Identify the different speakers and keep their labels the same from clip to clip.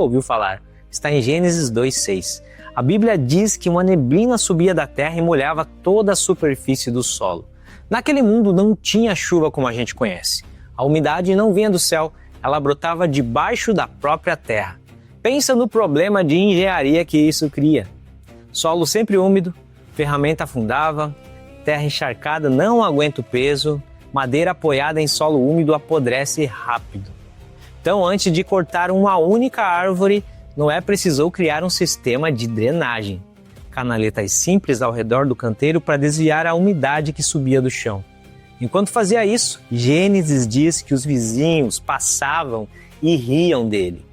Speaker 1: ouviu falar. Está em Gênesis 2:6. A Bíblia diz que uma neblina subia da terra e molhava toda a superfície do solo. Naquele mundo não tinha chuva como a gente conhece. A umidade não vinha do céu, ela brotava debaixo da própria terra. Pensa no problema de engenharia que isso cria. Solo sempre úmido, ferramenta afundava, terra encharcada não aguenta o peso, madeira apoiada em solo úmido apodrece rápido. Então, antes de cortar uma única árvore, Noé precisou criar um sistema de drenagem. Canaletas simples ao redor do canteiro para desviar a umidade que subia do chão. Enquanto fazia isso, Gênesis diz que os vizinhos passavam e riam dele.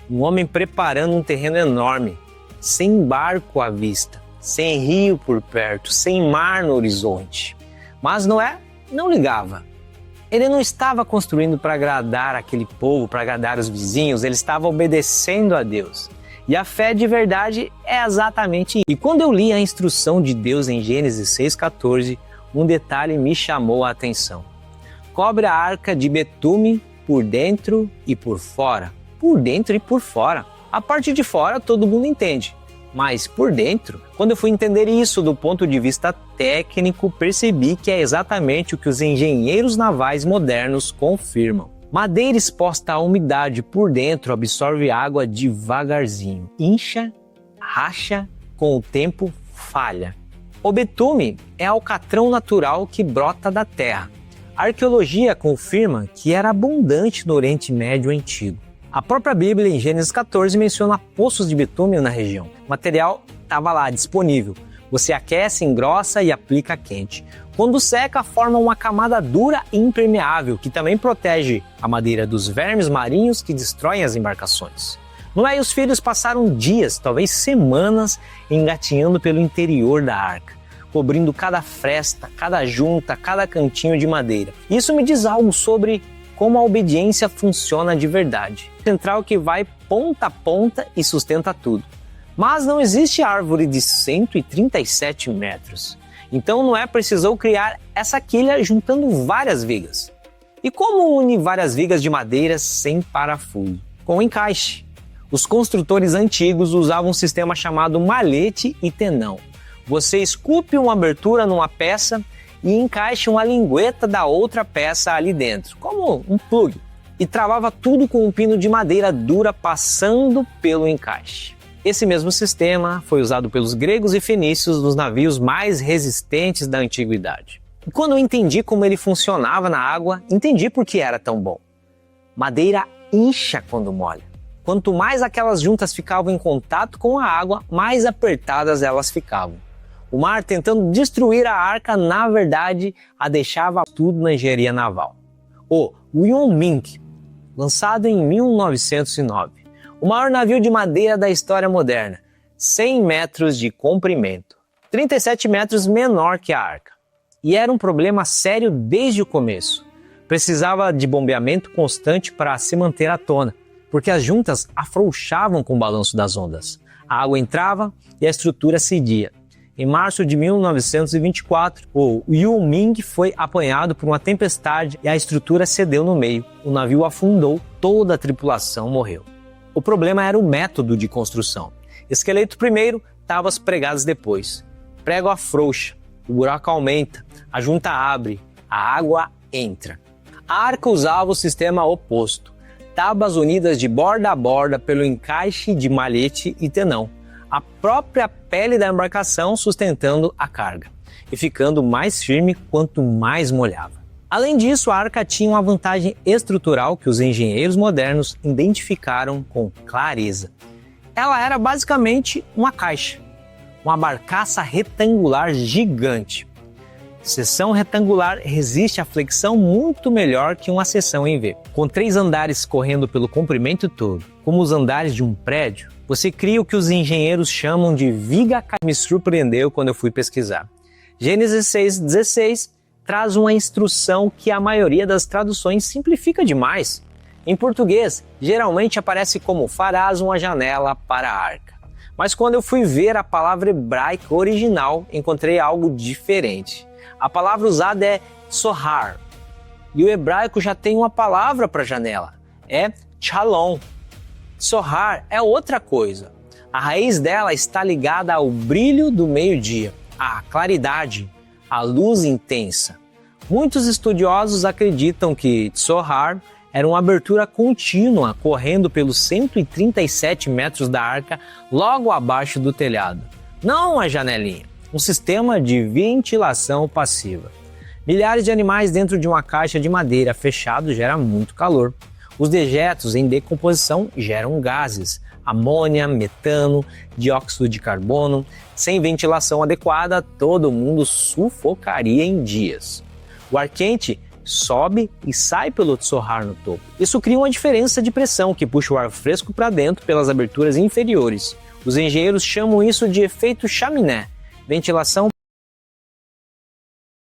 Speaker 1: Um homem preparando um terreno enorme, sem barco à vista, sem rio por perto, sem mar no horizonte. Mas Noé não ligava. Ele não estava construindo para agradar aquele povo, para agradar os vizinhos, ele estava obedecendo a Deus. E a fé de verdade é exatamente isso. E quando eu li a instrução de Deus em Gênesis 6,14, um detalhe me chamou a atenção. Cobre a arca de betume por dentro e por fora. Por dentro e por fora. A parte de fora todo mundo entende. Mas por dentro, quando eu fui entender isso do ponto de vista técnico, percebi que é exatamente o que os engenheiros navais modernos confirmam. Madeira exposta à umidade por dentro absorve água devagarzinho. Incha, racha, com o tempo falha. O betume é alcatrão natural que brota da terra. A arqueologia confirma que era abundante no Oriente Médio Antigo. A própria Bíblia, em Gênesis 14, menciona poços de betume na região. O material estava lá, disponível. Você aquece, engrossa e aplica quente. Quando seca, forma uma camada dura e impermeável, que também protege a madeira dos vermes marinhos que destroem as embarcações. Noé e os filhos passaram dias, talvez semanas, engatinhando pelo interior da arca, cobrindo cada fresta, cada junta, cada cantinho de madeira. Isso me diz algo sobre como a obediência funciona de verdade. Central que vai ponta a ponta e sustenta tudo. Mas não existe árvore de 137 metros. Então Noé precisou criar essa quilha juntando várias vigas. E como une várias vigas de madeira sem parafuso? Com encaixe. Os construtores antigos usavam um sistema chamado malhete e tenão. Você esculpe uma abertura numa peça e encaixa uma lingueta da outra peça ali dentro, como um plug, e travava tudo com um pino de madeira dura passando pelo encaixe. Esse mesmo sistema foi usado pelos gregos e fenícios nos navios mais resistentes da antiguidade. E quando eu entendi como ele funcionava na água, entendi por que era tão bom. Madeira incha quando molha. Quanto mais aquelas juntas ficavam em contato com a água, mais apertadas elas ficavam. O mar, tentando destruir a arca, na verdade, a deixava tudo na engenharia naval. O Wyoming, lançado em 1909, o maior navio de madeira da história moderna, 100 metros de comprimento, 37 metros menor que a arca. E era um problema sério desde o começo. Precisava de bombeamento constante para se manter à tona, porque as juntas afrouxavam com o balanço das ondas. A água entrava e a estrutura cedia. Em março de 1924, o Wyoming foi apanhado por uma tempestade e a estrutura cedeu no meio. O navio afundou, toda a tripulação morreu. O problema era o método de construção. Esqueleto primeiro, tábuas pregadas depois. Prego afrouxa, o buraco aumenta, a junta abre, a água entra. A arca usava o sistema oposto. Tábuas unidas de borda a borda pelo encaixe de malhete e tenão. A própria pele da embarcação sustentando a carga e ficando mais firme quanto mais molhava. Além disso, a arca tinha uma vantagem estrutural que os engenheiros modernos identificaram com clareza. Ela era basicamente uma caixa, uma barcaça retangular gigante. Seção retangular resiste à flexão muito melhor que uma seção em V. Com 3 andares correndo pelo comprimento todo, como os andares de um prédio, você cria o que os engenheiros chamam de viga. Me surpreendeu quando eu fui pesquisar. Gênesis 6,16 traz uma instrução que a maioria das traduções simplifica demais. Em português, geralmente aparece como farás uma janela para a arca. Mas quando eu fui ver a palavra hebraica original, encontrei algo diferente. A palavra usada é sohar. E o hebraico já tem uma palavra para janela. É shalom. Tsohar é outra coisa. A raiz dela está ligada ao brilho do meio-dia, à claridade, à luz intensa. Muitos estudiosos acreditam que Tsohar era uma abertura contínua correndo pelos 137 metros da arca logo abaixo do telhado. Não uma janelinha, um sistema de ventilação passiva. Milhares de animais dentro de uma caixa de madeira fechado gera muito calor. Os dejetos em decomposição geram gases, amônia, metano, dióxido de carbono. Sem ventilação adequada, todo mundo sufocaria em dias. O ar quente sobe e sai pelo Tsohar no topo. Isso cria uma diferença de pressão que puxa o ar fresco para dentro pelas aberturas inferiores. Os engenheiros chamam isso de efeito chaminé, ventilação